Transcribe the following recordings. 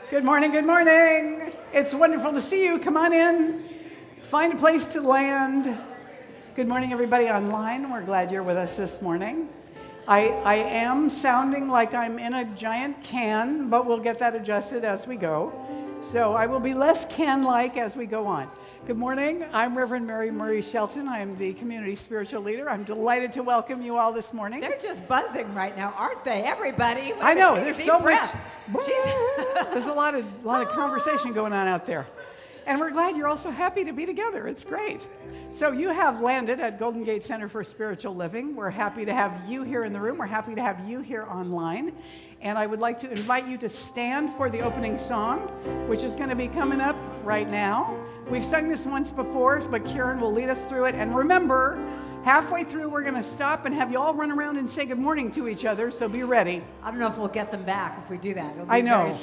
Good morning, good morning. It's wonderful to see you. Come on in. Find a place to land. Good morning, everybody online. We're glad you're with us this morning. I am sounding like I'm in a giant can, but we'll get that adjusted as we go. So I will be less can-like as we go on. Good morning. I'm Reverend Mary Murray Shelton. I'm the community spiritual leader. I'm delighted to welcome you all this morning. They're just buzzing right now, aren't they? Everybody. I know. There's so much. Jeez. There's a lot of conversation going on out there. And we're glad you're also happy to be together. It's great. So you have landed at Golden Gate Center for Spiritual Living. We're happy to have you here in the room. We're happy to have you here online. And I would like to invite you to stand for the opening song, which is going to be coming up right now. We've sung this once before, but Karen will lead us through it. And remember, halfway through, we're going to stop and have you all run around and say good morning to each other, so be ready. I don't know if we'll get them back if we do that. I know.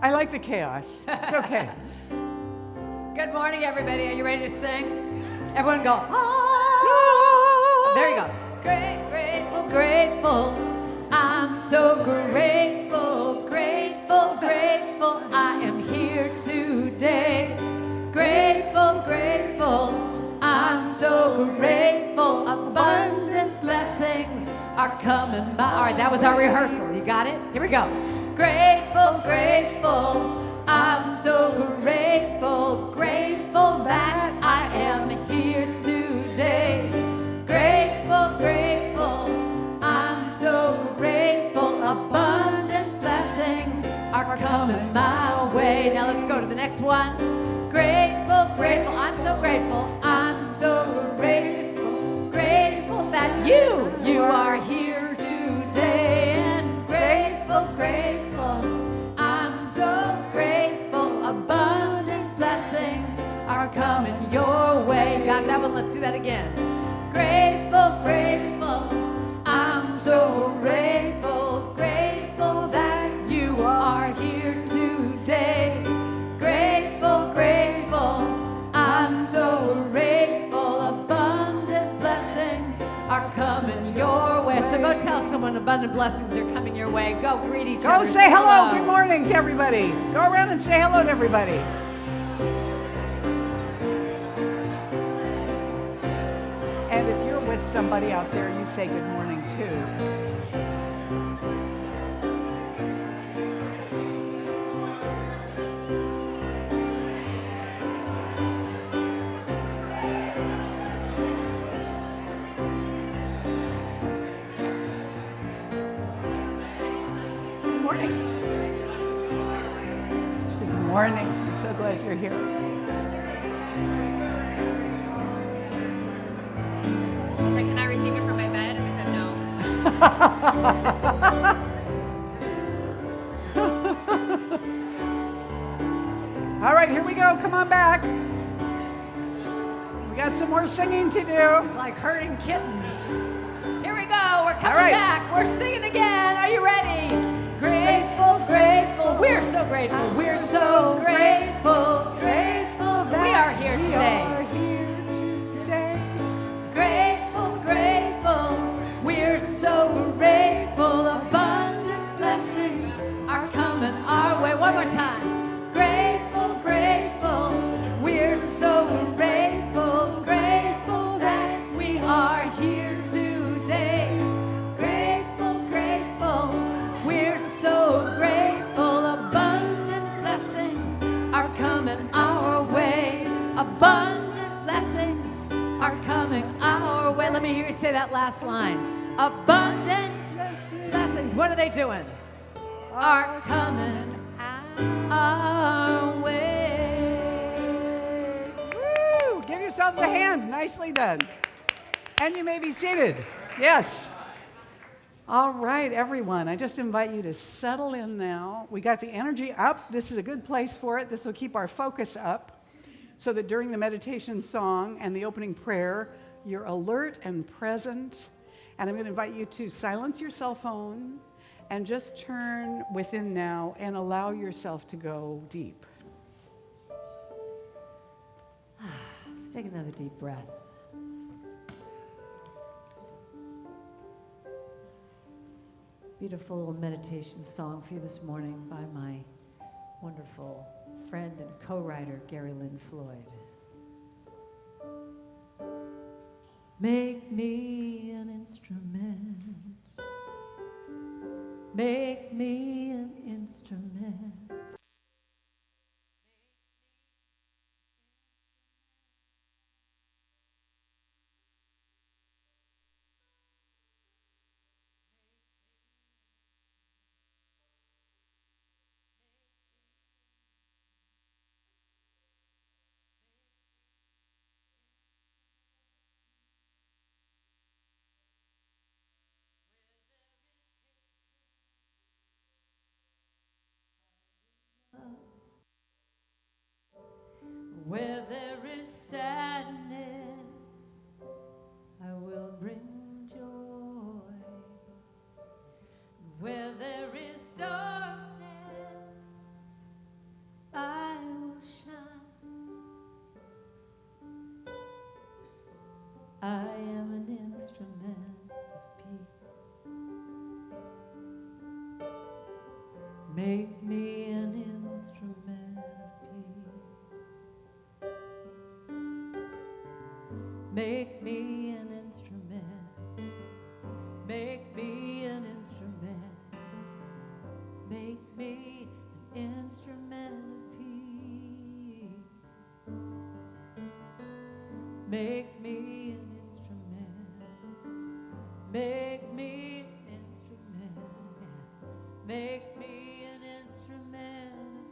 I like the chaos. It's okay. Good morning, everybody. Are you ready to sing? Everyone go, ah! There you go. Grateful, grateful. I'm so grateful, grateful, grateful. I am here today. Grateful, grateful. I'm so grateful. Abundant blessings are coming by. All right, that was our rehearsal. You got it? Here we go. Grateful, grateful. I'm so grateful, grateful that I am here today. Grateful, grateful. I'm so grateful. Abundant blessings are coming my way. Now let's go to the next one. Grateful, grateful. I'm so grateful. I'm so grateful, grateful that you are here today. And grateful, grateful. I'm so grateful. Abundant blessings are coming your way. Got that one? Let's do that again. Grateful, grateful. I'm so grateful, grateful that you are here today. Grateful, grateful. I'm so grateful. Abundant blessings are coming your way. So go tell someone abundant blessings are coming your way. Go greet each other. Go say hello. Good morning to everybody. Go around and say hello to everybody. And if you're with somebody out there, you say good morning too. Morning. I'm so glad you're here. He's like, can I receive it from my bed? And I said no. All right, here we go. Come on back. We got some more singing to do. It's like herding kittens. Here we go. We're coming back. We're singing again. Are you ready? Grateful, grateful. We're so grateful. We're so grateful, grateful that we are here today. Grateful, grateful. We're so grateful. Abundant blessings are coming our way. One more time. Grateful, grateful. We're so grateful, grateful that we are here today. Grateful, grateful. We're so grateful. Abundant blessings are coming our way. Abundant blessings are coming our way. Let me hear you say that last line. Abundant blessings. What are they doing? Are coming our way. Woo! Give yourselves a hand. Nicely done. And you may be seated. Yes. All right, everyone. I just invite you to settle in now. We got the energy up. This is a good place for it. This will keep our focus up so that during the meditation song and the opening prayer, you're alert and present. And I'm going to invite you to silence your cell phone and just turn within now and allow yourself to go deep. So take another deep breath. beautiful meditation song for you this morning by my wonderful friend and co-writer, Gary Lynn Floyd. Make me an instrument. Make me an instrument. Where there is sadness, I will bring joy. Where there is darkness, I will shine. I am an instrument of peace. Make me an instrument of peace. Make me an instrument. Make me an instrument. Make me an instrument of peace. Make me an instrument. Make me an instrument. Make me an instrument of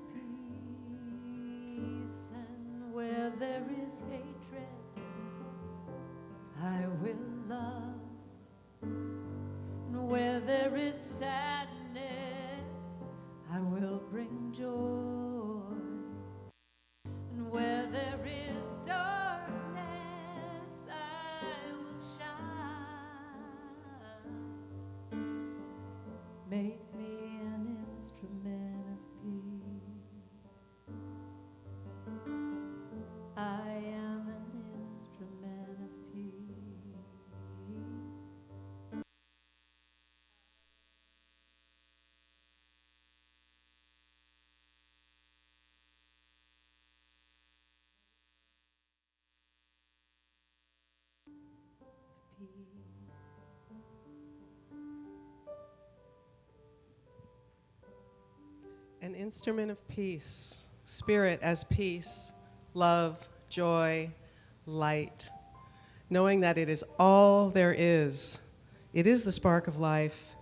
peace. And where there is hatred, I will love. And where there is sadness, I will bring joy. And where there is darkness, I will shine. Make me an instrument of peace. I am an instrument of peace. An instrument of peace, spirit as peace, love, joy, light, knowing that it is all there is. It is the spark of life.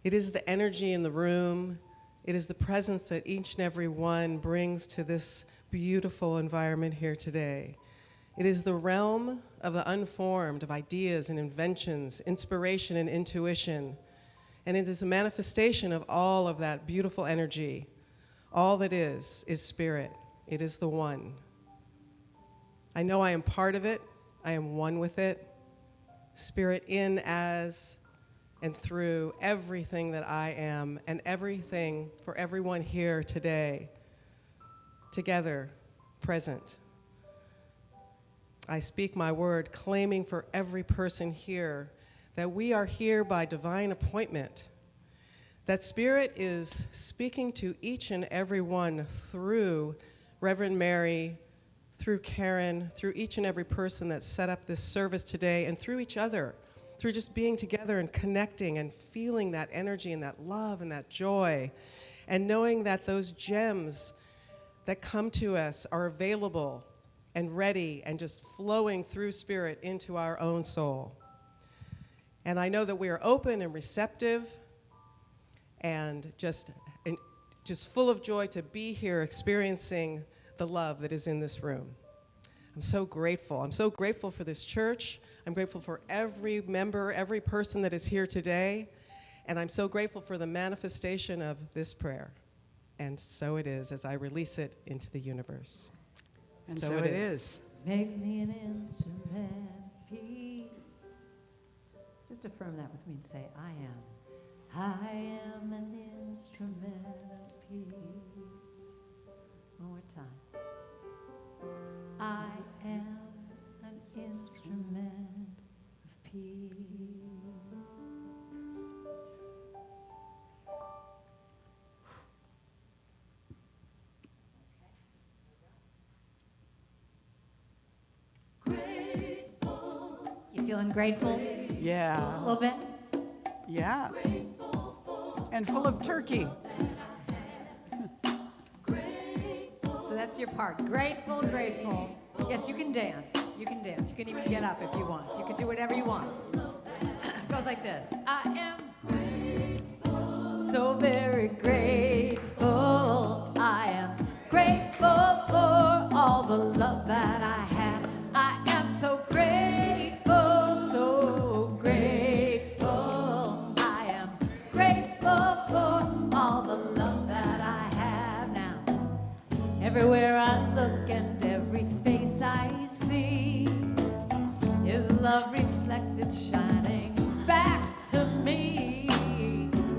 It is the energy in the room. It is the presence that each and every one brings to this beautiful environment here today. It is the realm of the unformed, of ideas and inventions, inspiration and intuition. And it is a manifestation of all of that beautiful energy. All that is spirit. It is the one. I know I am part of it. I am one with it. Spirit in, as, and through everything that I am, and everything for everyone here today. Together, present. I speak my word, claiming for every person here that we are here by divine appointment. That Spirit is speaking to each and every one through Reverend Mary, through Karen, through each and every person that set up this service today, and through each other, through just being together and connecting and feeling that energy and that love and that joy, and knowing that those gems that come to us are available and ready and just flowing through Spirit into our own soul. And I know that we are open and receptive and just full of joy to be here experiencing the love that is in this room. I'm so grateful. I'm so grateful for this church. I'm grateful for every member, every person that is here today. And I'm so grateful for the manifestation of this prayer. And so it is as I release it into the universe. And so it is. Make me an instrument of peace. Just affirm that with me and say, I am. I am an instrument of peace. One more time. I am an instrument of peace. feeling grateful Yeah. a little bit? Yeah. And full of turkey. So that's your part. Grateful, grateful. Yes, you can dance. You can dance. You can even get up if you want. You can do whatever you want. It goes like this. I am so very grateful. I am grateful for all the love that I have. I am so grateful, so grateful. I am grateful for all the love that I have now. Everywhere I look and every face I see is love reflected, shining back to me.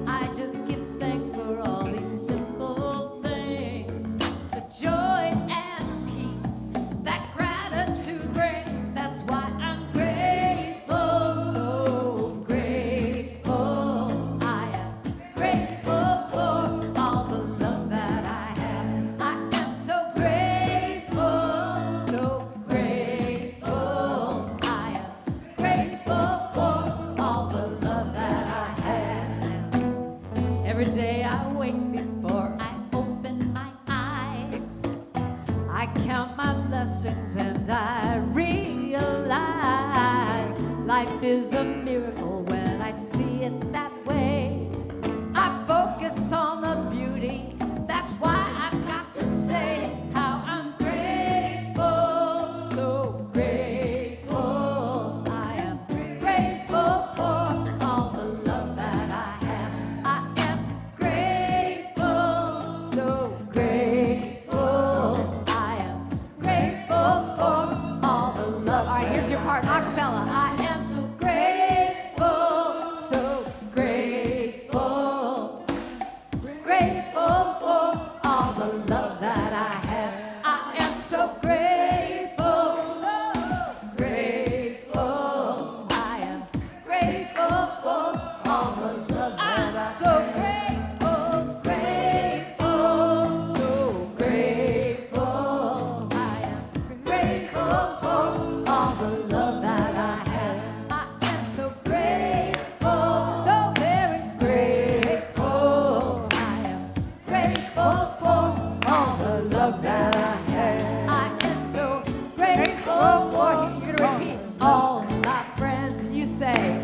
I just give thanks for all these simple things, the joy and peace that gratitude brings. That's why I'm grateful, so grateful. I am grateful for all the love that I have. I am so grateful, so grateful. I am grateful for all the love that I have. Every day I wake before I open my eyes, I count my blessings and I realize life is a miracle when I see it that way. I focus on the beauty, that's why I've got to say how I'm grateful, so grateful. I am grateful for all the love that I have. I am grateful, so grateful. I am grateful for all the love. All right, here's your part, acapella. I am so grateful, so grateful. Grateful for all the love that I have. I am so grateful, so grateful. I am grateful for all the love that I have. So grateful, grateful, so grateful. I am grateful for all the love that I have. I am so grateful, so very grateful. I am grateful for all the love that I have. I am so grateful for, you're gonna repeat, all my friends, and you say,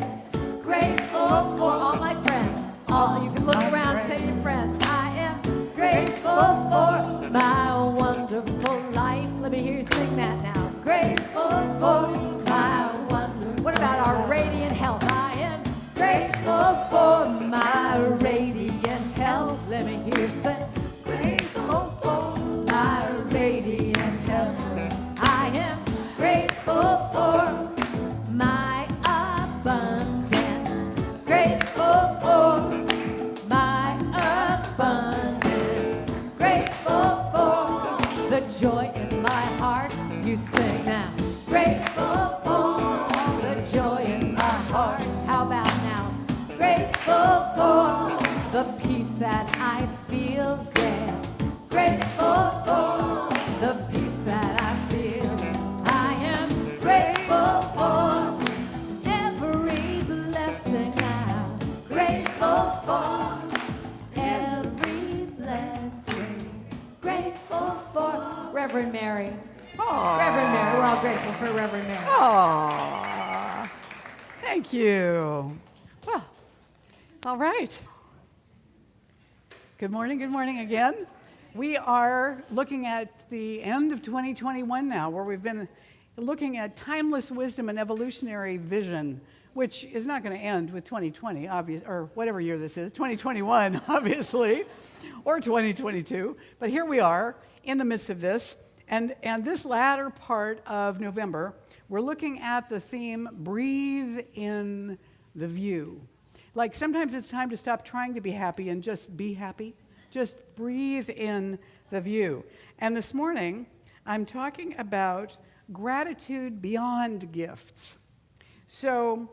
grateful for all my friends. All, you can look around and say to your friends, I am grateful for my wonderful life. Let me hear you sing that now. Grateful for my wonderful. What about our radiant health? I am grateful for my radiant health. Let me hear you sing. Grateful for my radiant health. I am grateful for my abundance. Grateful for my abundance. Grateful for the joy in my heart. You sing now. Grateful for the joy in my heart. How about now? Grateful for the peace that I feel, yeah. Grateful for the peace that I feel. I am grateful for every blessing now. Grateful for every blessing. Grateful for Reverend Mary. Aw. Reverend Mary. We're all grateful for Reverend Mary. Aw. Thank you. Well, all right. Good morning again. We are looking at the end of 2021 now, where we've been looking at timeless wisdom and evolutionary vision, which is not going to end with 2020, or whatever year this is, 2021, obviously, or 2022. But here we are in the midst of this. And this latter part of November, we're looking at the theme, breathe in the view. Like sometimes it's time to stop trying to be happy and just be happy. Just breathe in the view. And this morning, I'm talking about gratitude beyond gifts. So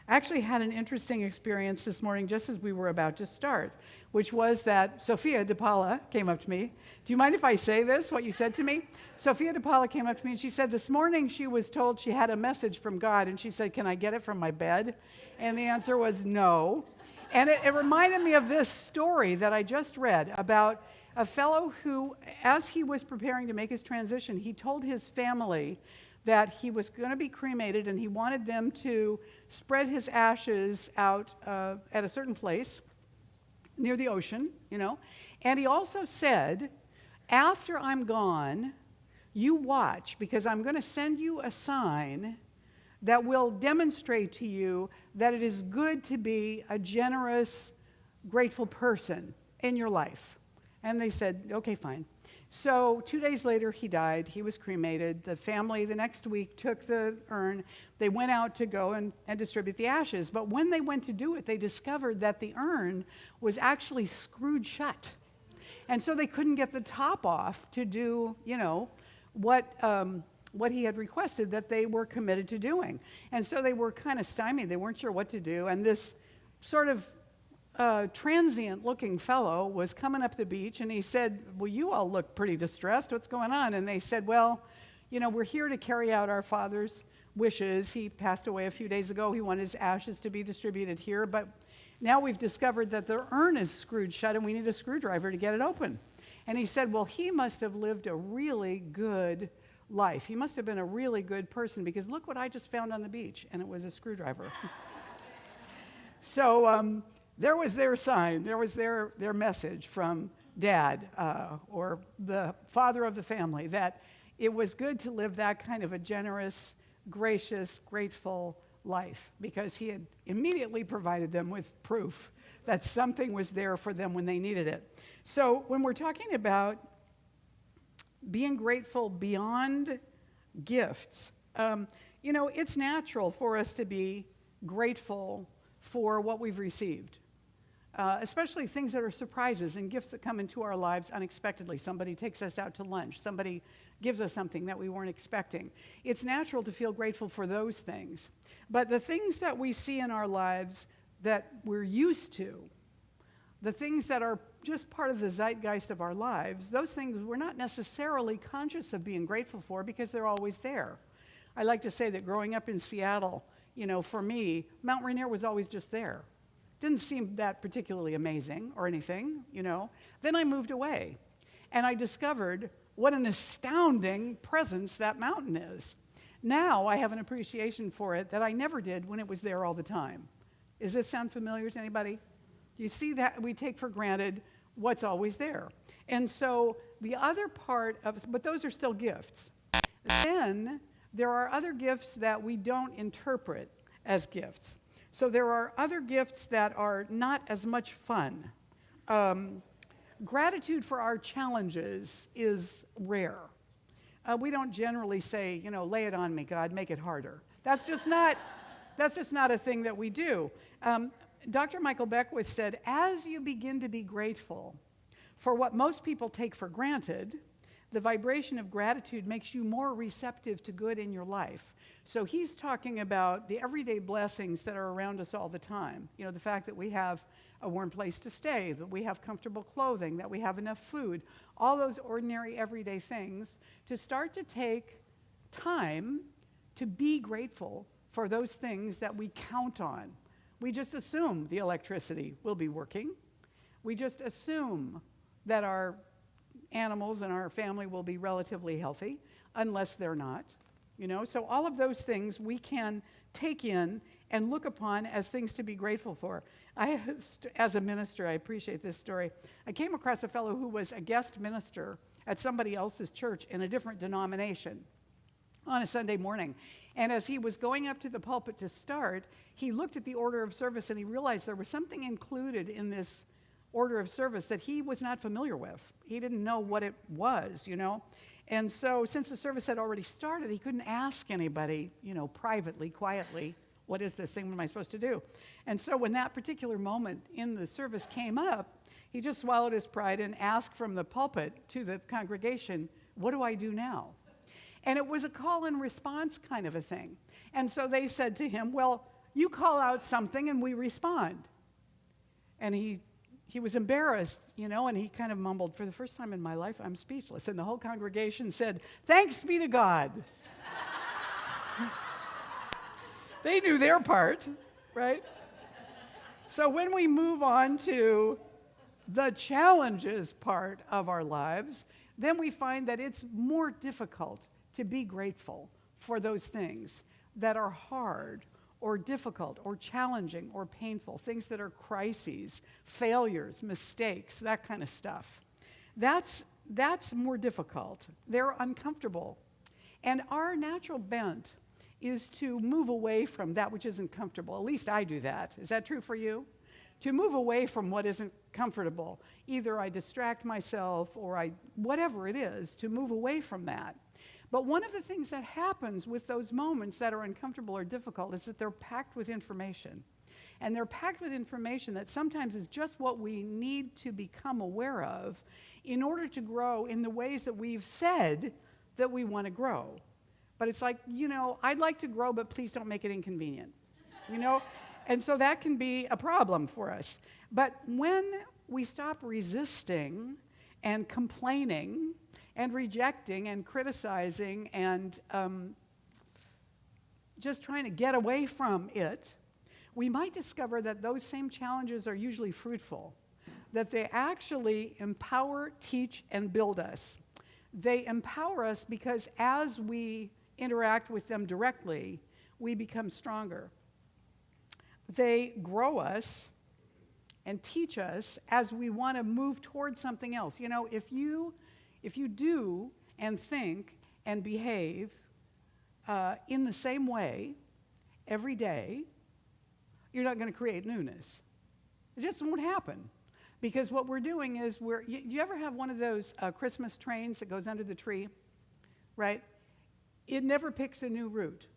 I actually had an interesting experience this morning just as we were about to start, which was that Sophia DePaula came up to me. Do you mind if I say this, what you said to me? Sophia DePaula came up to me and she said this morning she was told she had a message from God, and she said, "Can I get it from my bed?" And the answer was no. And it reminded me of this story that I just read about a fellow who, as he was preparing to make his transition, he told his family that he was going to be cremated and he wanted them to spread his ashes out at a certain place near the ocean, And he also said, "After I'm gone, you watch, because I'm going to send you a sign that will demonstrate to you that it is good to be a generous, grateful person in your life." And they said, "Okay, fine." So 2 days later, he died. He was cremated. The family the next week took the urn. They went out to go and distribute the ashes. But when they went to do it, they discovered that the urn was actually screwed shut. And so they couldn't get the top off to do, what he had requested that they were committed to doing. And so they were kind of stymied. They weren't sure what to do. And this sort of transient-looking fellow was coming up the beach, and he said, "Well, you all look pretty distressed. What's going on?" And they said, "Well, we're here to carry out our father's wishes. He passed away a few days ago. He wanted his ashes to be distributed here, but now we've discovered that the urn is screwed shut, and we need a screwdriver to get it open." And he said, "Well, he must have lived a really good life. He must have been a really good person, because look what I just found on the beach," and it was a screwdriver. So there was their sign. There was their message from Dad, or the father of the family, that it was good to live that kind of a generous, gracious, grateful life, because he had immediately provided them with proof that something was there for them when they needed it. So when we're talking about being grateful beyond gifts, it's natural for us to be grateful for what we've received. Especially things that are surprises and gifts that come into our lives unexpectedly. Somebody takes us out to lunch. Somebody gives us something that we weren't expecting. It's natural to feel grateful for those things. But the things that we see in our lives that we're used to, the things that are just part of the zeitgeist of our lives, those things we're not necessarily conscious of being grateful for, because they're always there. I like to say that growing up in Seattle, for me, Mount Rainier was always just there. Didn't seem that particularly amazing or anything, Then I moved away, and I discovered what an astounding presence that mountain is. Now I have an appreciation for it that I never did when it was there all the time. Does this sound familiar to anybody? You see that we take for granted what's always there. And so the other part but those are still gifts. Then there are other gifts that we don't interpret as gifts. So there are other gifts that are not as much fun. Gratitude for our challenges is rare. We don't generally say, "Lay it on me, God, make it harder." That's just not a thing that we do. Dr. Michael Beckwith said, as you begin to be grateful for what most people take for granted, the vibration of gratitude makes you more receptive to good in your life. So he's talking about the everyday blessings that are around us all the time. The fact that we have a warm place to stay, that we have comfortable clothing, that we have enough food, all those ordinary everyday things, to start to take time to be grateful for those things that we count on. We just assume the electricity will be working. We just assume that our animals and our family will be relatively healthy, unless they're not. So all of those things we can take in and look upon as things to be grateful for. As a minister, I appreciate this story. I came across a fellow who was a guest minister at somebody else's church in a different denomination on a Sunday morning. And as he was going up to the pulpit to start, he looked at the order of service and he realized there was something included in this order of service that he was not familiar with. He didn't know what it was, And so since the service had already started, he couldn't ask anybody, privately, quietly, what is this thing? What am I supposed to do? And so when that particular moment in the service came up, he just swallowed his pride and asked from the pulpit to the congregation, "What do I do now?" And it was a call and response kind of a thing. And so they said to him, "Well, You call out something and we respond. And he was embarrassed, and he kind of mumbled, "For the first time in my life, I'm speechless." And the whole congregation said, "Thanks be to God." They knew their part, right? So when we move on to the challenges part of our lives, then we find that it's more difficult to be grateful for those things that are hard or difficult or challenging or painful, things that are crises, failures, mistakes, that kind of stuff. That's more difficult. They're uncomfortable. And our natural bent is to move away from that which isn't comfortable. At least I do that. Is that true for you? To move away from what isn't comfortable. Either I distract myself or whatever it is, to move away from that. But one of the things that happens with those moments that are uncomfortable or difficult is that they're packed with information. And they're packed with information that sometimes is just what we need to become aware of in order to grow in the ways that we've said that we want to grow. But it's like, I'd like to grow, but please don't make it inconvenient. And so that can be a problem for us. But when we stop resisting and complaining and rejecting and criticizing and just trying to get away from it, we might discover that those same challenges are usually fruitful, that they actually empower, teach, and build us. They empower us because as we interact with them directly, we become stronger. They grow us and teach us as we want to move towards something else. If you do and think and behave in the same way every day, you're not going to create newness. It just won't happen. Because what we're doing is you ever have one of those Christmas trains that goes under the tree, right? It never picks a new route.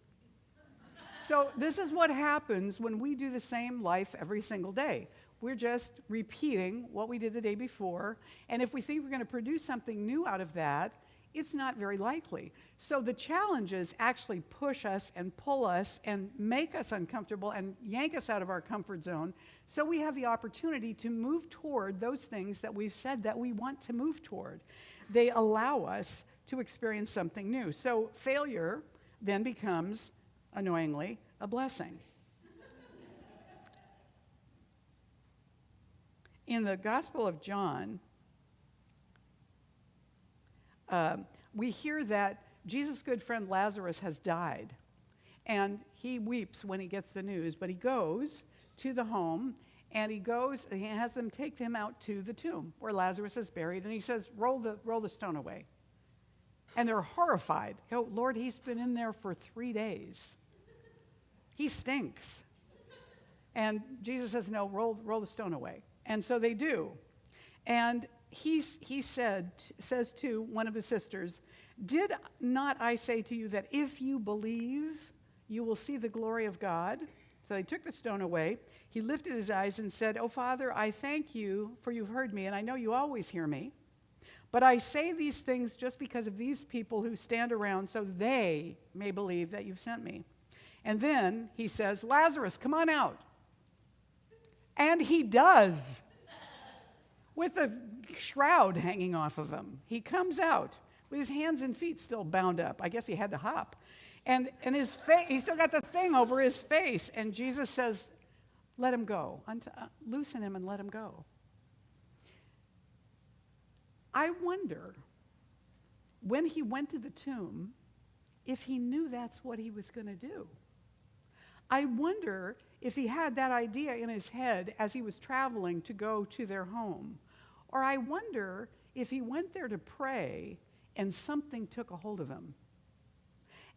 So this is what happens when we do the same life every single day. We're just repeating what we did the day before, and if we think we're going to produce something new out of that, it's not very likely. So the challenges actually push us and pull us and make us uncomfortable and yank us out of our comfort zone, so we have the opportunity to move toward those things that we've said that we want to move toward. They allow us to experience something new. So failure then becomes, annoyingly, a blessing. In the Gospel of John, we hear that Jesus' good friend Lazarus has died. And he weeps when he gets the news, but he goes to the home, and he has them take him out to the tomb where Lazarus is buried, and he says, roll the stone away. And they're horrified. Oh, Lord, he's been in there for 3 days. He stinks. And Jesus says, no, roll the stone away. And so they do. And he says to one of the sisters, "Did not I say to you that if you believe, you will see the glory of God?" So they took the stone away. He lifted his eyes and said, "Oh, Father, I thank you for you've heard me, and I know you always hear me. But I say these things just because of these people who stand around, so they may believe that you've sent me." And then he says, "Lazarus, come on out." And he does. With a shroud hanging off of him. He comes out with his hands and feet still bound up. I guess he had to hop. And his face, he's still got the thing over his face. And Jesus says, "Let him go. Loosen him and let him go." I wonder, when he went to the tomb, if he knew that's what he was going to do. I wonder if he had that idea in his head as he was traveling to go to their home. Or I wonder if he went there to pray and something took a hold of him.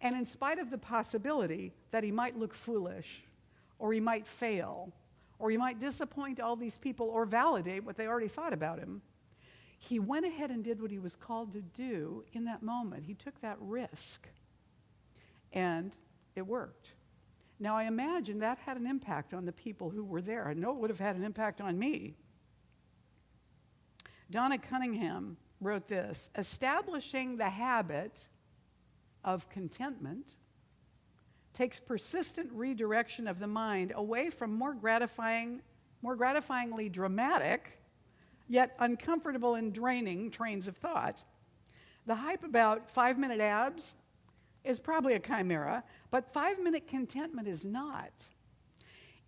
And in spite of the possibility that he might look foolish, or he might fail, or he might disappoint all these people or validate what they already thought about him, he went ahead and did what he was called to do in that moment. He took that risk. And it worked. Now, I imagine that had an impact on the people who were there. I know it would have had an impact on me. Donna Cunningham wrote this: "Establishing the habit of contentment takes persistent redirection of the mind away from more gratifyingly dramatic, yet uncomfortable and draining trains of thought. The hype about 5-minute abs is probably a chimera, but 5-minute contentment is not.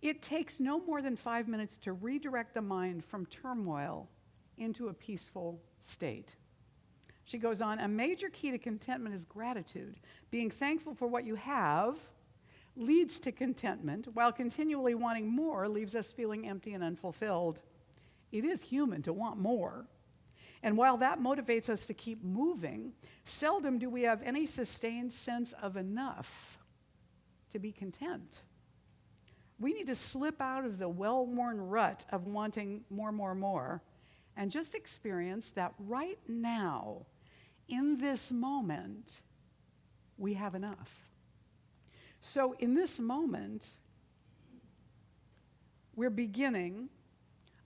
It takes no more than 5 minutes to redirect the mind from turmoil into a peaceful state. She goes on, a major key to contentment is gratitude. Being thankful for what you have leads to contentment, while continually wanting more leaves us feeling empty and unfulfilled. It is human to want more. And while that motivates us to keep moving, seldom do we have any sustained sense of enough to be content. We need to slip out of the well-worn rut of wanting more, and just experience that right now, in this moment, we have enough. So in this moment, we're beginning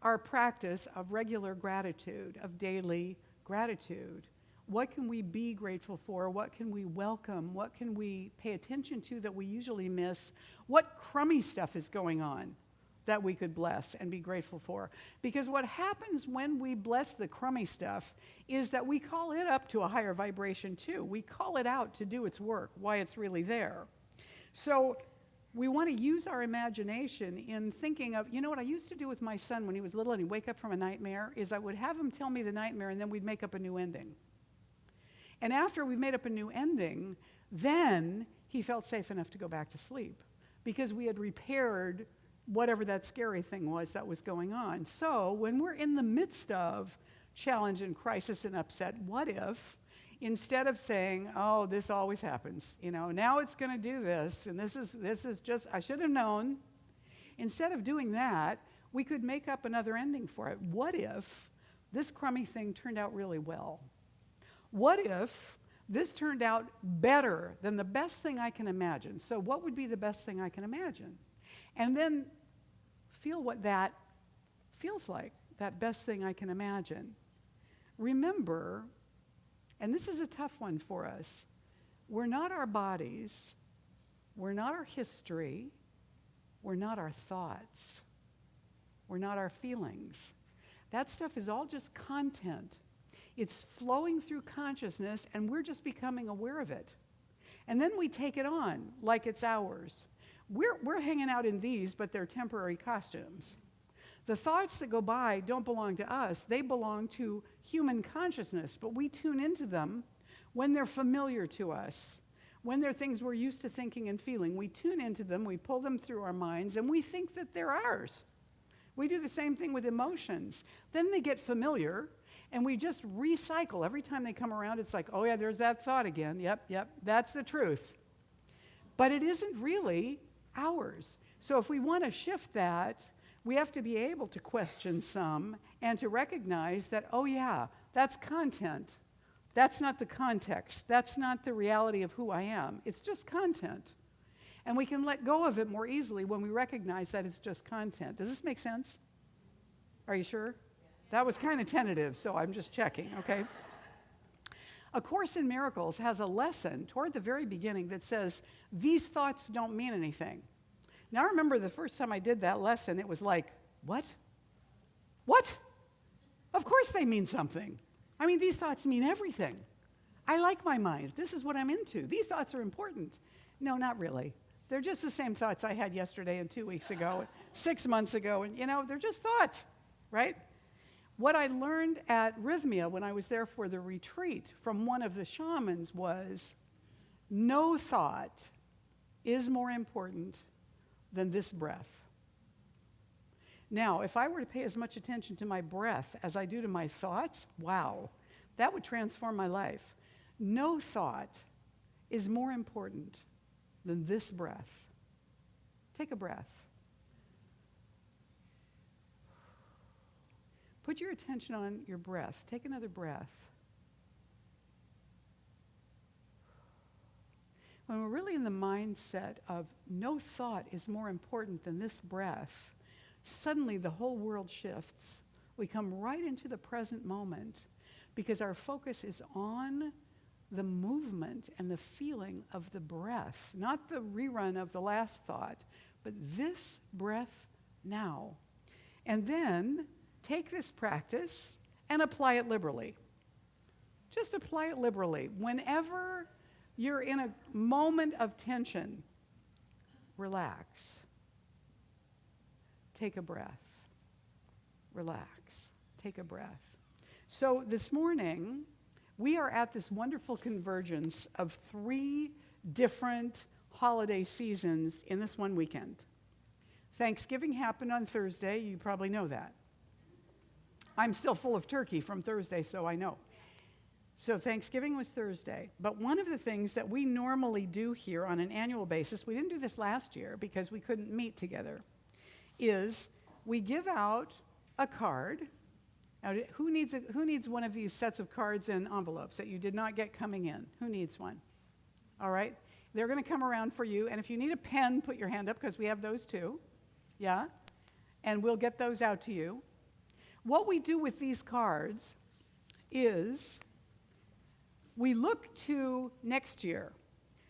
our practice of regular gratitude, of daily gratitude. What can we be grateful for? What can we welcome? What can we pay attention to that we usually miss? What crummy stuff is going on that we could bless and be grateful for? Because what happens when we bless the crummy stuff is that we call it up to a higher vibration too. We call it out to do its work, why it's really there. So we want to use our imagination in thinking of, you know what I used to do with my son when he was little and he'd wake up from a nightmare, is I would have him tell me the nightmare and then we'd make up a new ending. And after we made up a new ending, then he felt safe enough to go back to sleep because we had repaired whatever that scary thing was that was going on. So when we're in the midst of challenge and crisis and upset, what if, instead of saying, oh, this always happens, now it's going to do this, and this is just, I should have known. Instead of doing that, we could make up another ending for it. What if this crummy thing turned out really well? What if this turned out better than the best thing I can imagine? So what would be the best thing I can imagine? And then feel what that feels like, that best thing I can imagine. Remember, and this is a tough one for us, we're not our bodies, we're not our history, we're not our thoughts, we're not our feelings. That stuff is all just content. It's flowing through consciousness, and we're just becoming aware of it. And then we take it on like it's ours. We're hanging out in these, but they're temporary costumes. The thoughts that go by don't belong to us. They belong to human consciousness, but we tune into them when they're familiar to us, when they're things we're used to thinking and feeling. We tune into them, we pull them through our minds, and we think that they're ours. We do the same thing with emotions. Then they get familiar, and we just recycle. Every time they come around, it's like, oh yeah, there's that thought again. Yep, that's the truth. But it isn't really ours. So if we want to shift that, we have to be able to question some and to recognize that, oh yeah, that's content. That's not the context. That's not the reality of who I am. It's just content. And we can let go of it more easily when we recognize that it's just content. Does this make sense? Are you sure? That was kind of tentative, so I'm just checking, okay? A Course in Miracles has a lesson toward the very beginning that says, these thoughts don't mean anything. Now, I remember the first time I did that lesson, it was like, what? What? Of course they mean something. I mean, these thoughts mean everything. I like my mind. This is what I'm into. These thoughts are important. No, not really. They're just the same thoughts I had yesterday and 2 weeks ago, and 6 months ago, and they're just thoughts, right? What I learned at Rhythmia when I was there for the retreat from one of the shamans was, no thought is more important than this breath. Now, if I were to pay as much attention to my breath as I do to my thoughts, wow, that would transform my life. No thought is more important than this breath. Take a breath. Put your attention on your breath. Take another breath. When we're really in the mindset of no thought is more important than this breath, suddenly the whole world shifts. We come right into the present moment because our focus is on the movement and the feeling of the breath, not the rerun of the last thought, but this breath now. And then take this practice and apply it liberally. Just apply it liberally. Whenever you're in a moment of tension, relax. Take a breath. Relax. Take a breath. So this morning, we are at this wonderful convergence of 3 different holiday seasons in this one weekend. Thanksgiving happened on Thursday. You probably know that. I'm still full of turkey from Thursday, so I know. So Thanksgiving was Thursday. But one of the things that we normally do here on an annual basis, we didn't do this last year because we couldn't meet together, is we give out a card. Now, who needs one of these sets of cards and envelopes that you did not get coming in? Who needs one? All right? They're going to come around for you. And if you need a pen, put your hand up because we have those too. Yeah? And we'll get those out to you. What we do with these cards is we look to next year.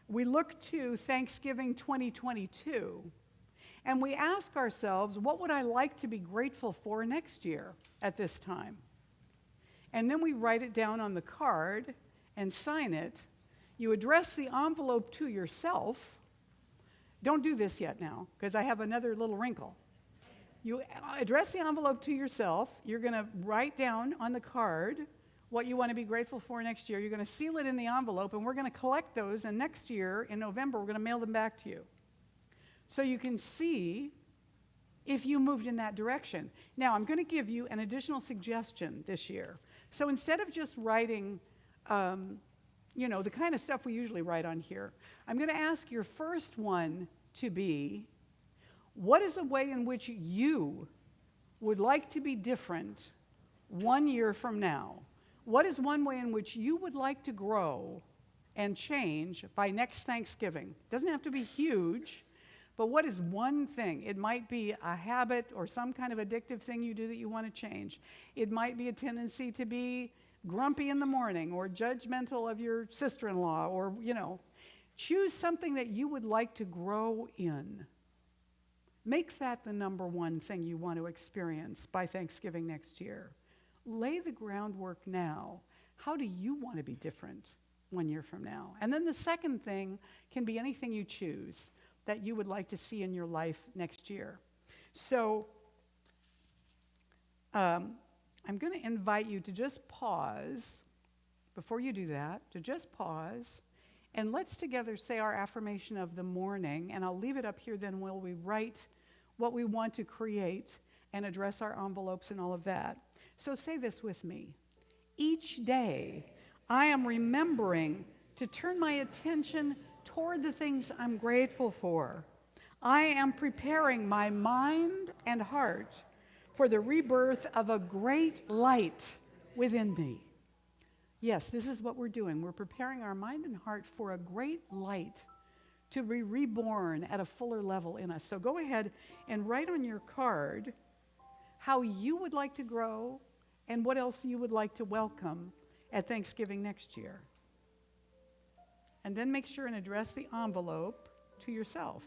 We look to Thanksgiving 2022. And we ask ourselves, what would I like to be grateful for next year at this time? And then we write it down on the card and sign it. You address the envelope to yourself. Don't do this yet now, because I have another little wrinkle. You address the envelope to yourself. You're going to write down on the card what you want to be grateful for next year. You're going to seal it in the envelope, and we're going to collect those, and next year, in November, we're going to mail them back to you. So you can see if you moved in that direction. Now, I'm going to give you an additional suggestion this year. So instead of just writing, the kind of stuff we usually write on here, I'm going to ask your first one to be, what is a way in which you would like to be different 1 year from now? What is one way in which you would like to grow and change by next Thanksgiving? It doesn't have to be huge. But what is one thing? It might be a habit or some kind of addictive thing you do that you want to change. It might be a tendency to be grumpy in the morning or judgmental of your sister-in-law or, choose something that you would like to grow in. Make that the number one thing you want to experience by Thanksgiving next year. Lay the groundwork now. How do you want to be different 1 year from now? And then the second thing can be anything you choose that you would like to see in your life next year. So I'm going to invite you to just pause before you do that, to just pause, and let's together say our affirmation of the morning, and I'll leave it up here then while we write what we want to create and address our envelopes and all of that. So say this with me. Each day, I am remembering to turn my attention toward the things I'm grateful for. I am preparing my mind and heart for the rebirth of a great light within me. Yes, this is what we're doing. We're preparing our mind and heart for a great light to be reborn at a fuller level in us. So go ahead and write on your card how you would like to grow and what else you would like to welcome at Thanksgiving next year. And then make sure and address the envelope to yourself.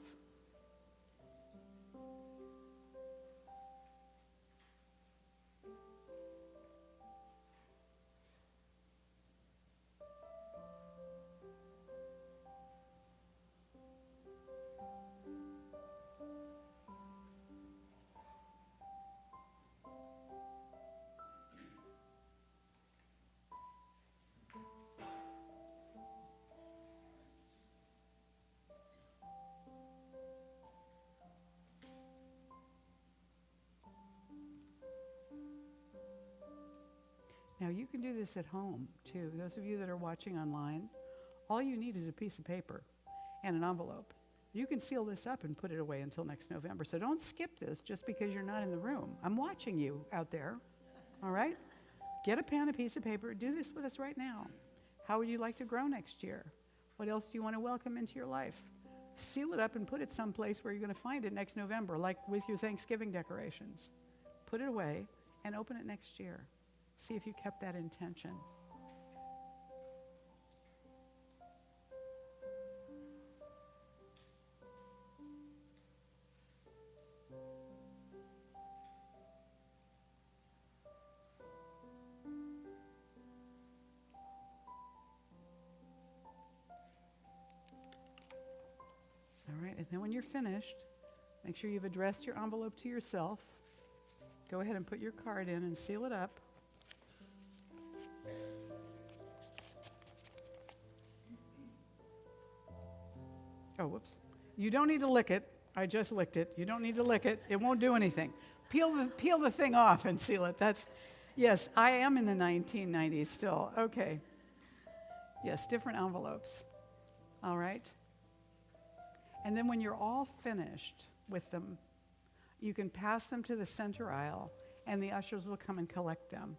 Now, you can do this at home, too. Those of you that are watching online, all you need is a piece of paper and an envelope. You can seal this up and put it away until next November. So don't skip this just because you're not in the room. I'm watching you out there, all right? Get a pen, a piece of paper. Do this with us right now. How would you like to grow next year? What else do you want to welcome into your life? Seal it up and put it someplace where you're going to find it next November, like with your Thanksgiving decorations. Put it away and open it next year. See if you kept that intention. Then when you're finished, make sure you've addressed your envelope to yourself. Go ahead and put your card in and seal it up. Oh, whoops. You don't need to lick it. I just licked it. You don't need to lick it. It won't do anything. Peel the thing off and seal it. Yes, I am in the 1990s still. Okay. Yes, different envelopes. All right. And then when you're all finished with them, you can pass them to the center aisle, and the ushers will come and collect them.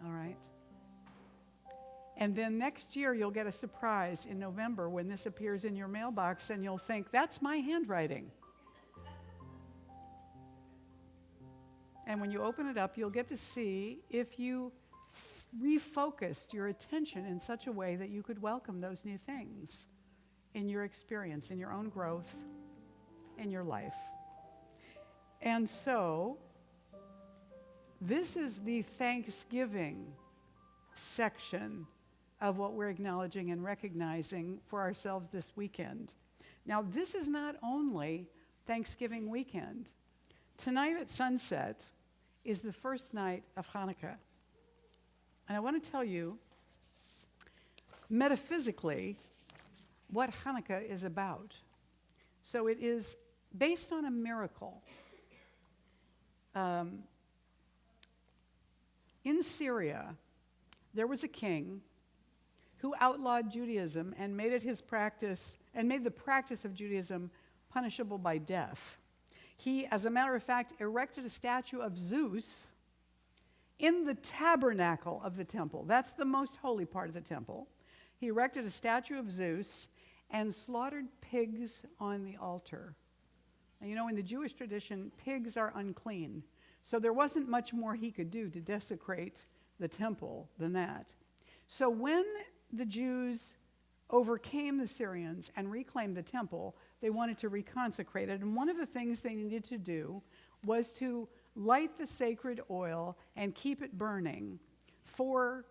All right? And then next year, you'll get a surprise in November when this appears in your mailbox, and you'll think, that's my handwriting. And when you open it up, you'll get to see if you refocused your attention in such a way that you could welcome those new things in your experience, in your own growth, in your life. And so, this is the Thanksgiving section of what we're acknowledging and recognizing for ourselves this weekend. Now, this is not only Thanksgiving weekend. Tonight at sunset is the first night of Hanukkah. And I want to tell you, metaphysically, what Hanukkah is about. So it is based on a miracle. In Syria, there was a king who outlawed Judaism and made it his practice, and made the practice of Judaism punishable by death. He, as a matter of fact, erected a statue of Zeus in the tabernacle of the temple. That's the most holy part of the temple. He erected a statue of Zeus and slaughtered pigs on the altar. And you know, in the Jewish tradition, pigs are unclean. So there wasn't much more he could do to desecrate the temple than that. So when the Jews overcame the Syrians and reclaimed the temple, they wanted to reconsecrate it. And one of the things they needed to do was to light the sacred oil and keep it burning for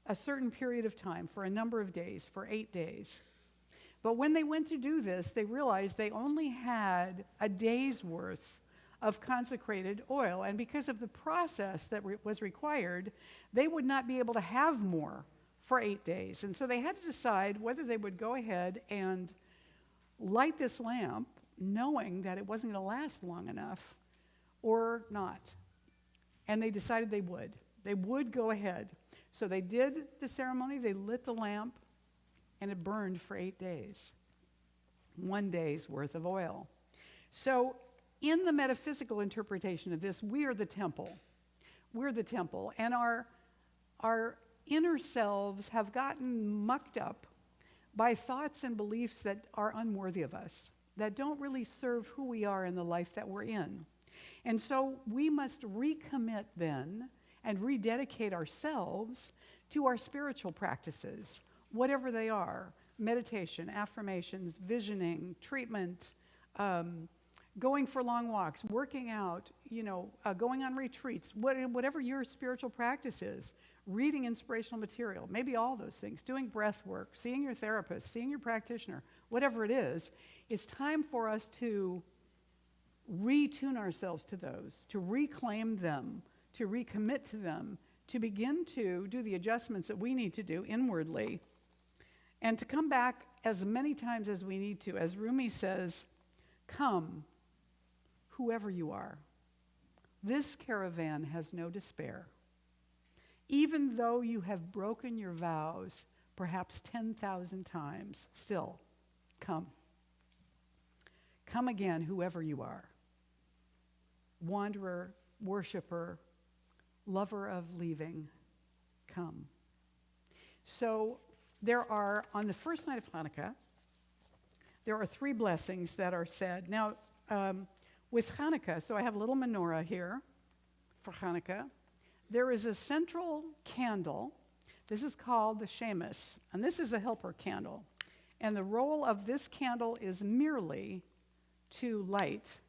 a certain period of time, for a number of days, for 8 days. But when they went to do this, they realized they only had a day's worth of consecrated oil. And because of the process that was required, they would not be able to have more for 8 days. And so they had to decide whether they would go ahead and light this lamp, knowing that it wasn't going to last long enough, or not. And they decided they would. They would go ahead. So they did the ceremony, they lit the lamp, and it burned for 8 days. 1 day's worth of oil. So in the metaphysical interpretation of this, we are the temple. We're the temple. And our inner selves have gotten mucked up by thoughts and beliefs that are unworthy of us, that don't really serve who we are in the life that we're in. And so we must recommit then and rededicate ourselves to our spiritual practices, whatever they are: meditation, affirmations, visioning, treatment, going for long walks, working out, going on retreats, whatever your spiritual practice is, reading inspirational material, maybe all those things, doing breath work, seeing your therapist, seeing your practitioner, whatever it is, it's time for us to retune ourselves to those, to reclaim them, to recommit to them, to begin to do the adjustments that we need to do inwardly, and to come back as many times as we need to. As Rumi says, come, whoever you are. This caravan has no despair. Even though you have broken your vows perhaps 10,000 times, still, come. Come again, whoever you are. Wanderer, worshiper, lover of leaving, come. So there are, on the first night of Hanukkah, there are 3 blessings that are said. Now, with Hanukkah, so I have a little menorah here for Hanukkah. There is a central candle. This is called the Shemus, and this is a helper candle. And the role of this candle is merely to light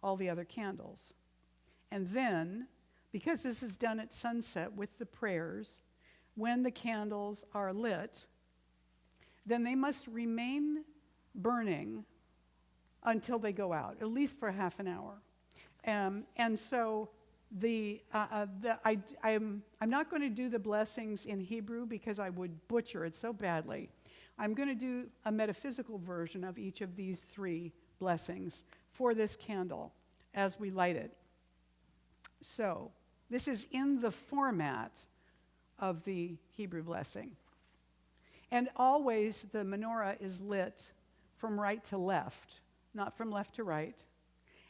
all the other candles. And then, because this is done at sunset with the prayers, when the candles are lit, then they must remain burning until they go out, at least for half an hour. And so I'm not going to do the blessings in Hebrew because I would butcher it so badly. I'm going to do a metaphysical version of each of these 3 blessings for this candle as we light it. So this is in the format of the Hebrew blessing. And always the menorah is lit from right to left, not from left to right.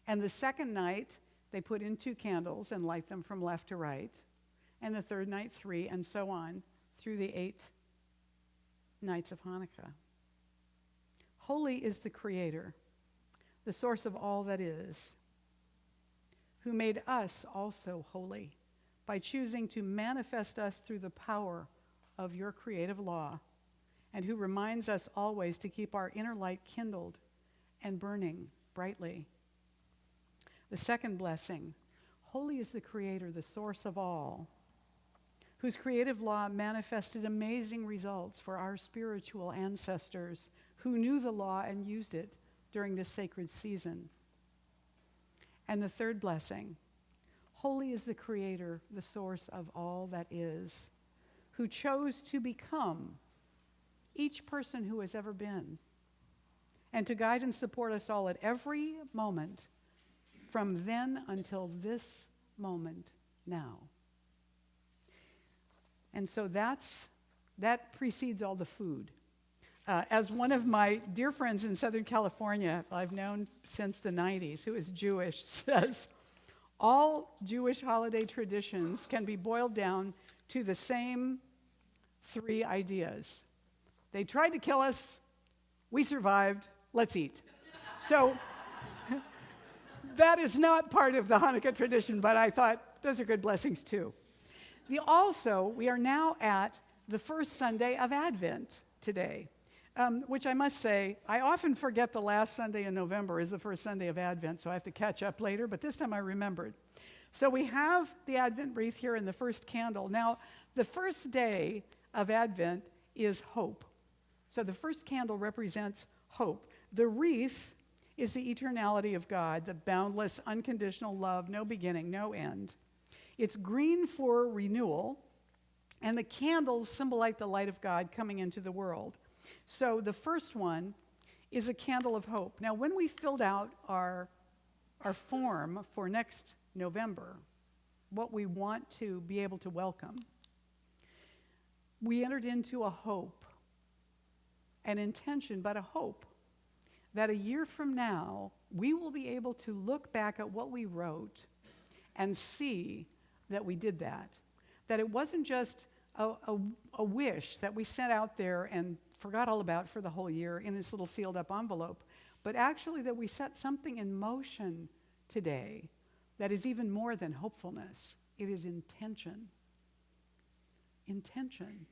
And the second night, they put in 2 candles and light them from left to right. And the third night, 3, and so on through the 8 nights of Hanukkah. Holy is the Creator, the source of all that is, who made us also holy by choosing to manifest us through the power of your creative law, and who reminds us always to keep our inner light kindled and burning brightly. The second blessing, holy is the Creator, the source of all, whose creative law manifested amazing results for our spiritual ancestors who knew the law and used it during this sacred season. And the third blessing, holy is the Creator, the source of all that is, who chose to become each person who has ever been, and to guide and support us all at every moment, from then until this moment now. And so that precedes all the food. As one of my dear friends in Southern California, I've known since the 90s, who is Jewish, says, all Jewish holiday traditions can be boiled down to the same 3 ideas. They tried to kill us, we survived, let's eat. So that is not part of the Hanukkah tradition, but I thought those are good blessings too. We are now at the first Sunday of Advent today, which I must say, I often forget the last Sunday in November is the first Sunday of Advent, so I have to catch up later, but this time I remembered. So we have the Advent wreath here in the first candle. Now, the first day of Advent is hope. So the first candle represents hope. The wreath is the eternality of God, the boundless, unconditional love, no beginning, no end. It's green for renewal, and the candles symbolize the light of God coming into the world. So the first one is a candle of hope. Now, when we filled out our form for next November, what we want to be able to welcome, we entered into a hope, an intention, but a hope that a year from now, we will be able to look back at what we wrote and see that we did that. That it wasn't just a wish that we sent out there and forgot all about for the whole year in this little sealed up envelope, but actually that we set something in motion today that is even more than hopefulness. It is intention. Intention.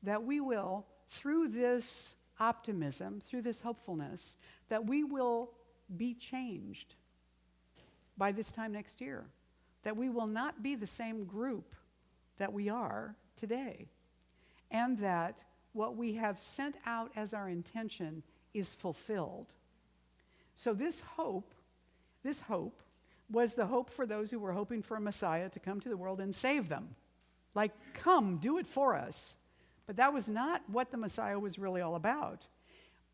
That we will, through this optimism, through this hopefulness, that we will be changed by this time next year. That we will not be the same group that we are today. And that what we have sent out as our intention is fulfilled. So this hope was the hope for those who were hoping for a Messiah to come to the world and save them. Like, come, do it for us. But that was not what the Messiah was really all about.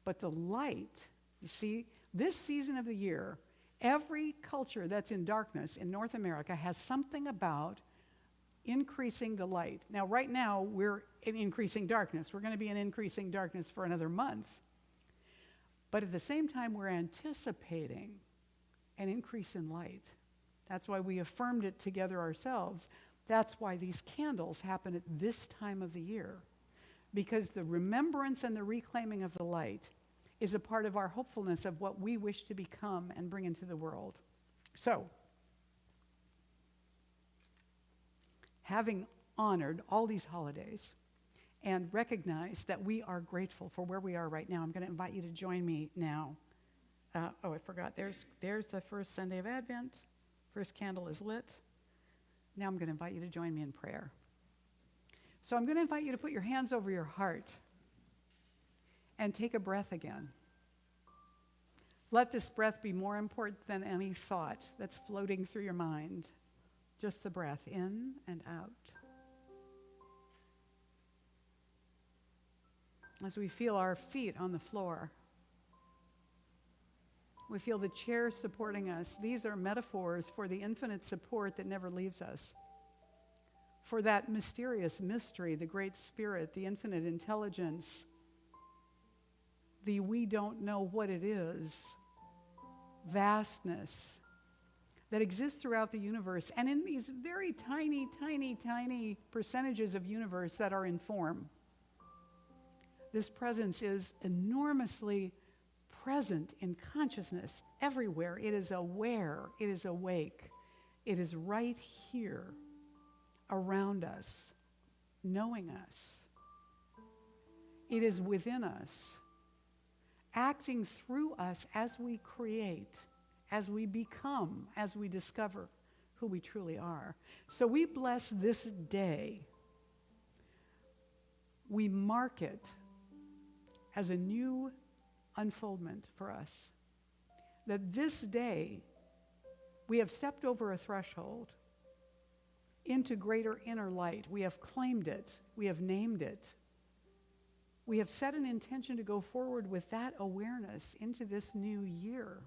But the light, you see, this season of the year, every culture that's in darkness in North America has something about increasing the light. Now, right now, we're in increasing darkness. We're going to be in increasing darkness for another month. But at the same time, we're anticipating an increase in light. That's why we affirmed it together ourselves. That's why these candles happen at this time of the year. Because the remembrance and the reclaiming of the light is a part of our hopefulness of what we wish to become and bring into the world. So, having honored all these holidays and recognized that we are grateful for where we are right now, I'm going to invite you to join me now. I forgot. There's the first Sunday of Advent. First candle is lit. Now I'm going to invite you to join me in prayer. So I'm going to invite you to put your hands over your heart and take a breath again. Let this breath be more important than any thought that's floating through your mind. Just the breath in and out. As we feel our feet on the floor, we feel the chair supporting us. These are metaphors for the infinite support that never leaves us, for that mysterious mystery, the great spirit, the infinite intelligence, the we don't know what it is, vastness that exists throughout the universe, and in these very tiny, tiny, tiny percentages of universe that are in form. This presence is enormously present in consciousness everywhere. It is aware, it is awake, it is right here around us, knowing us. It is within us, acting through us as we create, as we become, as we discover who we truly are. So we bless this day. We mark it as a new unfoldment for us. That this day, we have stepped over a threshold into greater inner light. We have claimed it. We have named it. We have set an intention to go forward with that awareness into this new year.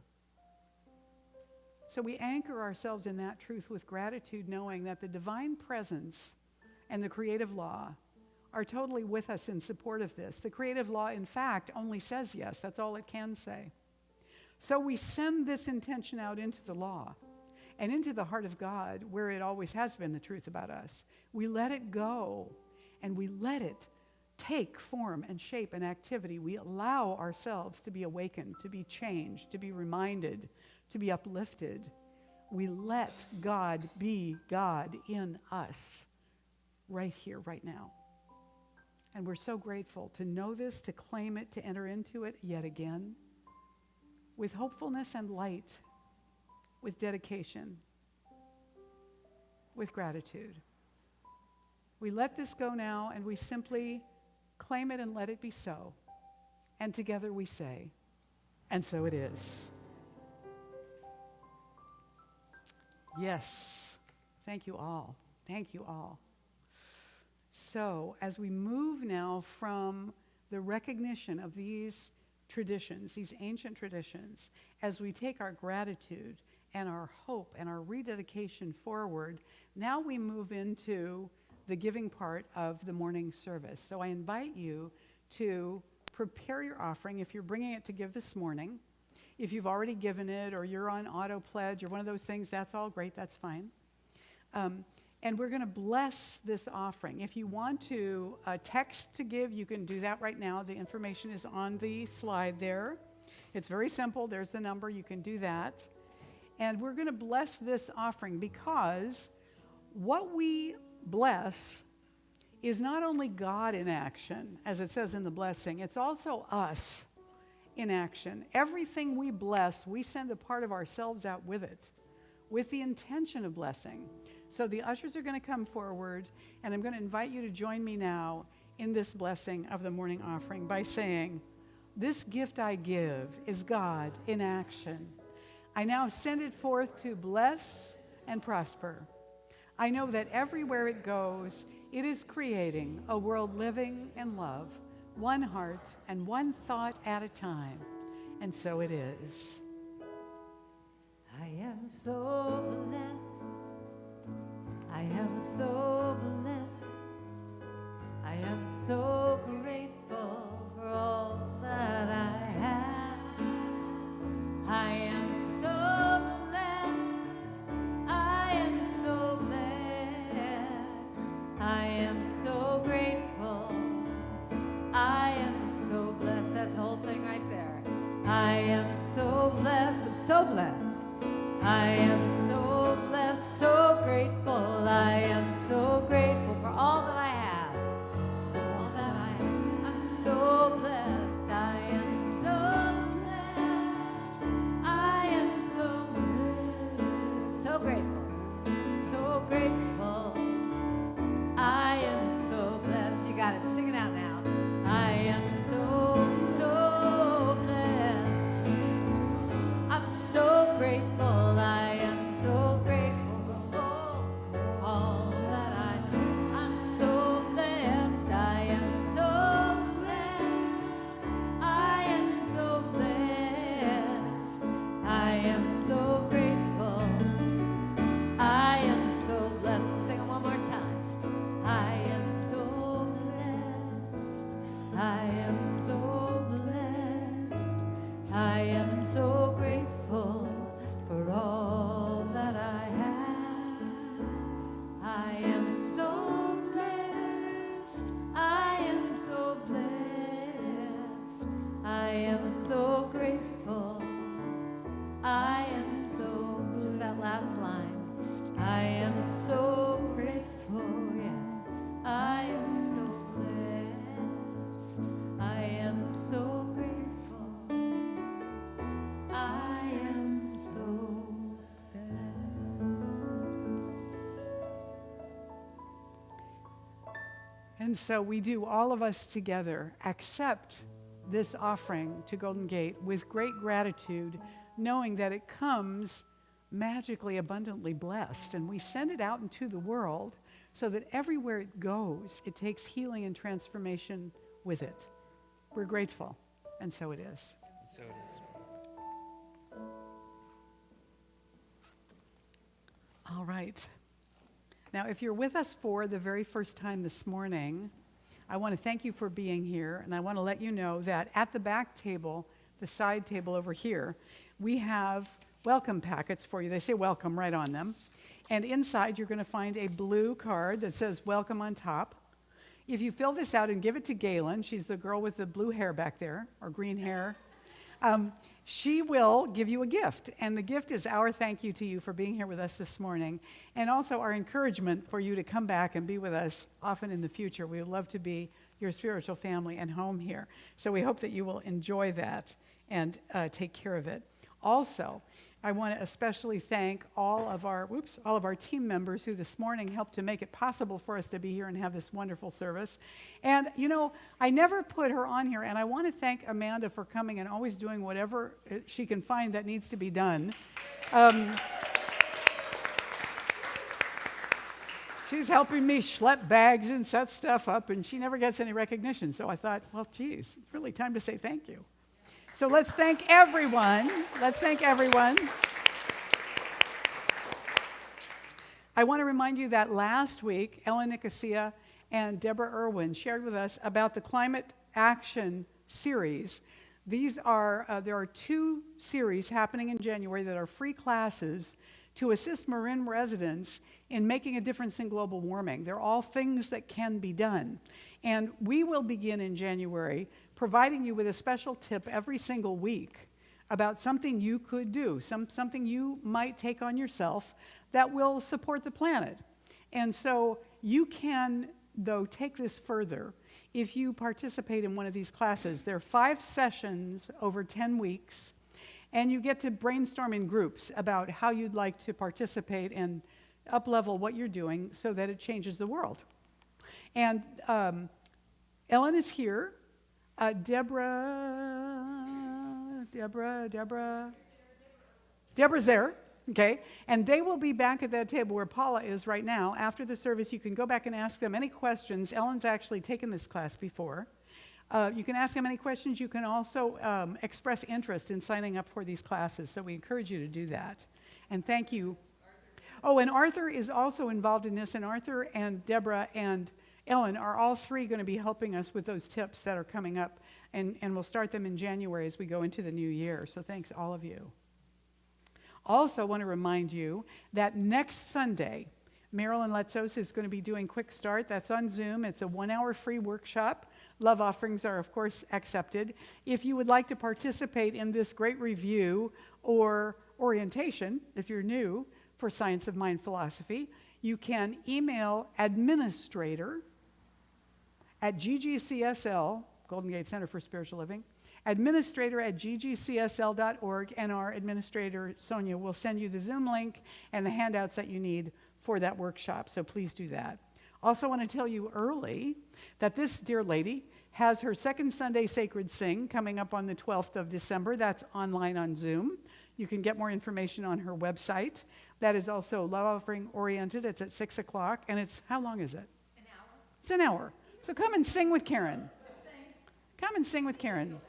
So we anchor ourselves in that truth with gratitude, knowing that the divine presence and the creative law are totally with us in support of this. The creative law, in fact, only says yes. That's all it can say. So we send this intention out into the law and into the heart of God, where it always has been the truth about us. We let it go, and we let it take form and shape and activity. We allow ourselves to be awakened, to be changed, to be reminded, to be uplifted. We let God be God in us right here, right now. And we're so grateful to know this, to claim it, to enter into it yet again with hopefulness and light, with dedication, with gratitude. We let this go now, and we simply claim it and let it be so. And together we say, and so it is. Yes. Thank you all. Thank you all. So as we move now from the recognition of these traditions, these ancient traditions, as we take our gratitude and our hope and our rededication forward, now we move into the giving part of the morning service. So I invite you to prepare your offering if you're bringing it to give this morning. If you've already given it, or you're on auto pledge or one of those things, that's all great, that's fine. And we're going to bless this offering. If you want to text to give, you can do that right now. The information is on the slide there. It's very simple. There's the number. You can do that. And we're going to bless this offering, because what we bless is not only God in action, as it says in the blessing, it's also us in action. Everything we bless, we send a part of ourselves out with it, with the intention of blessing. So the ushers are going to come forward, and I'm going to invite you to join me now in this blessing of the morning offering by saying, "This gift I give is God in action. I now send it forth to bless and prosper. I know that everywhere it goes, it is creating a world living in love, one heart and one thought at a time. And so it is." I am so blessed. I am so blessed. I am so grateful for all that I have. I am so blessed. I am so blessed. I am so grateful. I am so blessed. That's the whole thing right there. I am so blessed. I'm so blessed. I am so blessed, so grateful. I am so grateful for all that I have. All that I have. I'm so blessed. I am so blessed. I am so grateful. So grateful. I am so blessed. You got it. Sing it out now. I am so blessed. And so we do, all of us together, accept this offering to Golden Gate with great gratitude, knowing that it comes magically, abundantly blessed. And we send it out into the world so that everywhere it goes, it takes healing and transformation with it. We're grateful, and so it is. So it is. All right. Now, if you're with us for the very first time this morning, I want to thank you for being here, and I want to let you know that at the back table, the side table over here, we have welcome packets for you. They say welcome right on them. And inside, you're going to find a blue card that says welcome on top. If you fill this out and give it to Galen, she's the girl with the blue hair back there, or green hair, she will give you a gift. And the gift is our thank you to you for being here with us this morning, and also our encouragement for you to come back and be with us often in the future. We would love to be your spiritual family and home here. So we hope that you will enjoy that and take care of it. Also, I want to especially thank all of our team members who this morning helped to make it possible for us to be here and have this wonderful service. And, you know, I never put her on here, and I want to thank Amanda for coming and always doing whatever she can find that needs to be done. She's helping me schlep bags and set stuff up, and she never gets any recognition. So I thought, well, geez, it's really time to say thank you. So let's thank everyone. Let's thank everyone. I want to remind you that last week, Ellen Nicosia and Deborah Irwin shared with us about the Climate Action Series. There are 2 series happening in January that are free classes to assist Marin residents in making a difference in global warming. They're all things that can be done. And we will begin in January providing you with a special tip every single week about something you could do, something you might take on yourself that will support the planet. And so you can, though, take this further if you participate in one of these classes. There are 5 sessions over 10 weeks, and you get to brainstorm in groups about how you'd like to participate and up-level what you're doing so that it changes the world. And Ellen is here. Deborah's there, okay? And they will be back at that table where Paula is right now. After the service, you can go back and ask them any questions. Ellen's actually taken this class before. You can ask them any questions. You can also express interest in signing up for these classes, so we encourage you to do that. And thank you. Oh, and Arthur is also involved in this, and Arthur and Deborah and Ellen are all 3 going to be helping us with those tips that are coming up, and we'll start them in January as we go into the new year. So thanks, all of you. Also want to remind you that next Sunday, Marilyn Letzos is going to be doing Quick Start. That's on Zoom. It's a 1-hour free workshop. Love offerings are, of course, accepted. If you would like to participate in this great review or orientation, if you're new, for Science of Mind Philosophy, you can email administrator at GGCSL, Golden Gate Center for Spiritual Living, administrator at ggcsl.org, and our administrator, Sonia, will send you the Zoom link and the handouts that you need for that workshop, so please do that. Also want to tell you early that this dear lady has her second Sunday Sacred Sing coming up on the 12th of December. That's online on Zoom. You can get more information on her website. That is also love offering oriented. It's at 6 o'clock, and it's, how long is it? An hour. It's an hour. So come and sing with Karen. Come and sing with Karen.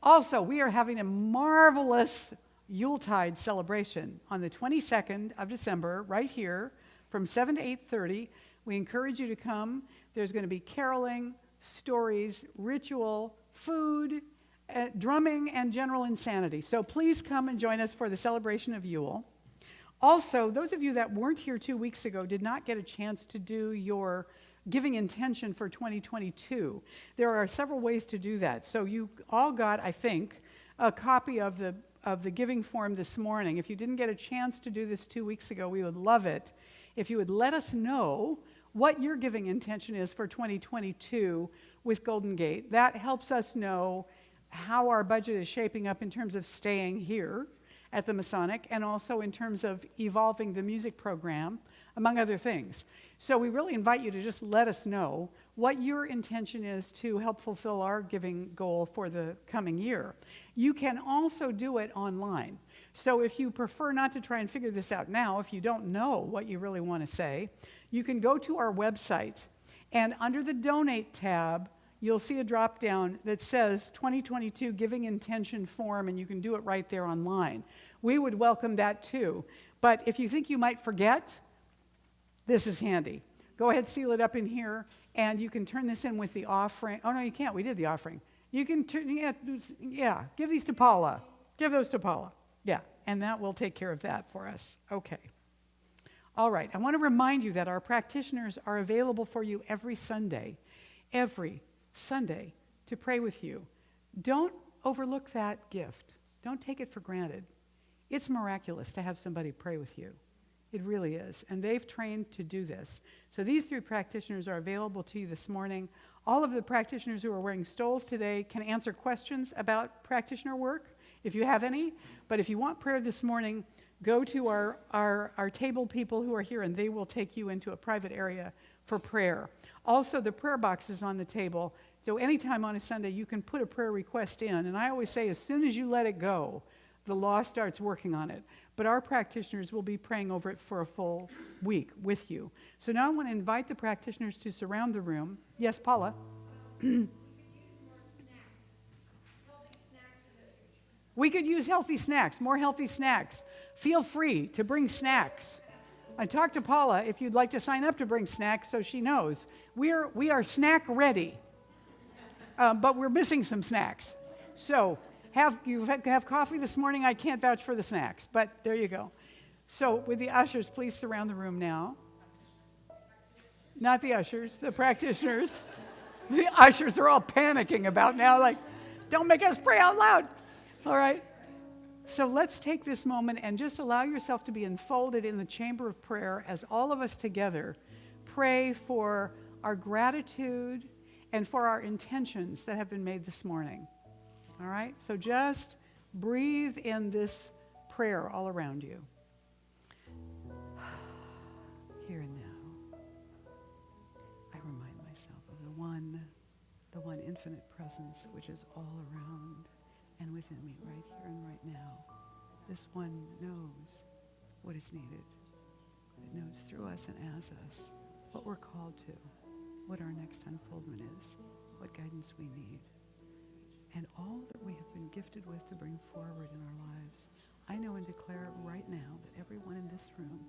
Also, we are having a marvelous Yuletide celebration on the 22nd of December, right here, from 7 to 8:30. We encourage you to come. There's going to be caroling, stories, ritual, food, drumming, and general insanity. So please come and join us for the celebration of Yule. Also, those of you that weren't here 2 weeks ago did not get a chance to do your giving intention for 2022. There are several ways to do that. So you all got, I think, a copy of the giving form this morning. If you didn't get a chance to do this 2 weeks ago, we would love it if you would let us know what your giving intention is for 2022 with Golden Gate. That helps us know how our budget is shaping up in terms of staying here at the Masonic, and also in terms of evolving the music program among other things. So we really invite you to just let us know what your intention is to help fulfill our giving goal for the coming year. You can also do it online. So if you prefer not to try and figure this out now, if you don't know what you really want to say, you can go to our website, and under the Donate tab, you'll see a drop-down that says 2022 Giving Intention Form, and you can do it right there online. We would welcome that too. But if you think you might forget, this is handy. Go ahead, seal it up in here, and you can turn this in with the offering. Oh, no, you can't. We did the offering. You can, give these to Paula. Give those to Paula. Yeah, and that will take care of that for us. Okay. All right, I want to remind you that our practitioners are available for you every Sunday to pray with you. Don't overlook that gift. Don't take it for granted. It's miraculous to have somebody pray with you. It really is. And they've trained to do this. So these 3 practitioners are available to you this morning. All of the practitioners who are wearing stoles today can answer questions about practitioner work, if you have any. But if you want prayer this morning, go to our table people who are here, and they will take you into a private area for prayer. Also, the prayer box is on the table. So anytime on a Sunday, you can put a prayer request in. And I always say, as soon as you let it go, the law starts working on it. But our practitioners will be praying over it for a full week with you. So now I want to invite the practitioners to surround the room. Yes, Paula? We could use healthy snacks, more healthy snacks. Feel free to bring snacks. I talked to Paula if you'd like to sign up to bring snacks so she knows. We are snack ready, but we're missing some snacks. So you have coffee this morning. I can't vouch for the snacks, but there you go. So with the ushers, please surround the room now. Not the ushers, the practitioners. The ushers are all panicking about now, like, don't make us pray out loud. All right. So let's take this moment and just allow yourself to be enfolded in the chamber of prayer as all of us together pray for our gratitude and for our intentions that have been made this morning. All right? So just breathe in this prayer all around you. Here and now, I remind myself of the one infinite presence which is all around and within me right here and right now. This one knows what is needed. It knows through us and as us what we're called to, what our next unfoldment is, what guidance we need. And all that we have been gifted with to bring forward in our lives, I know and declare right now that everyone in this room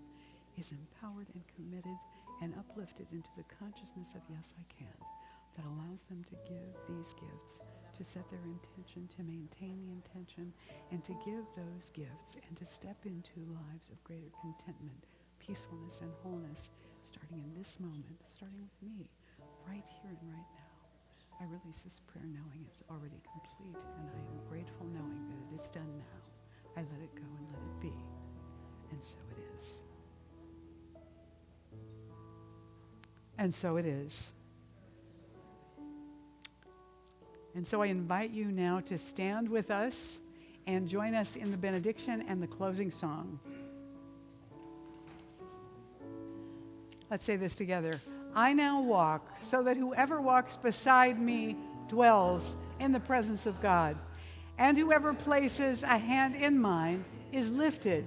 is empowered and committed and uplifted into the consciousness of yes, I can, that allows them to give these gifts, to set their intention, to maintain the intention, and to give those gifts and to step into lives of greater contentment, peacefulness, and wholeness, starting in this moment, starting with me, right here and right now. I release this prayer knowing it's already complete, and I am grateful knowing that it is done now. I let it go and let it be, and so it is. And so it is. And so I invite you now to stand with us and join us in the benediction and the closing song. Let's say this together. I now walk so that whoever walks beside me dwells in the presence of God. And whoever places a hand in mine is lifted.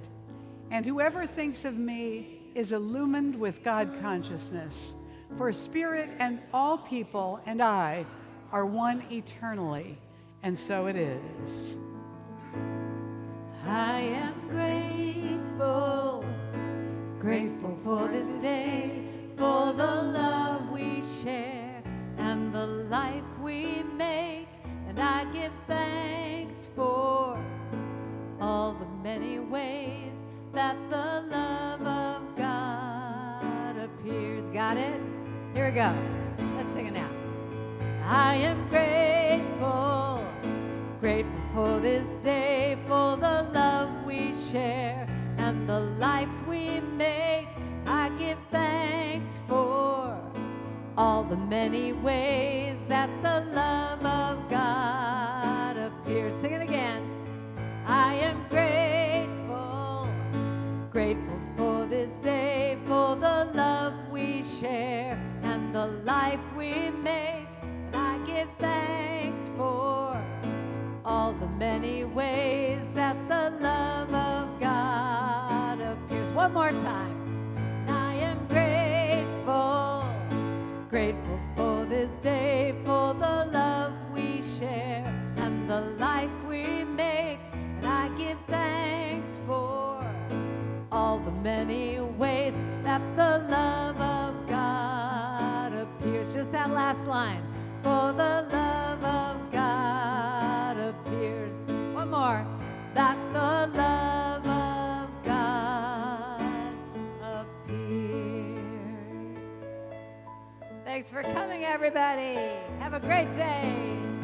And whoever thinks of me is illumined with God consciousness. For spirit and all people and I are one eternally, and so it is. I am grateful, grateful for this day, for the love we share and the life we make. And I give thanks for all the many ways that the love of God appears. Got it? Here we go. Let's sing it now. I am grateful, grateful for this day, for the love we share and the life we make. I give thanks for all the many ways that the love of God appears. Sing it again. I am grateful, grateful for this day, for the share and the life we make. And I give thanks for all the many ways that the love of God appears. One more time. I am grateful, grateful for this day, for the love we share and the life we make. And I give thanks for all the many ways that the love of God appears. Just that last line. For the love of God appears. One more. That the love of God appears. Thanks for coming, everybody. Have a great day.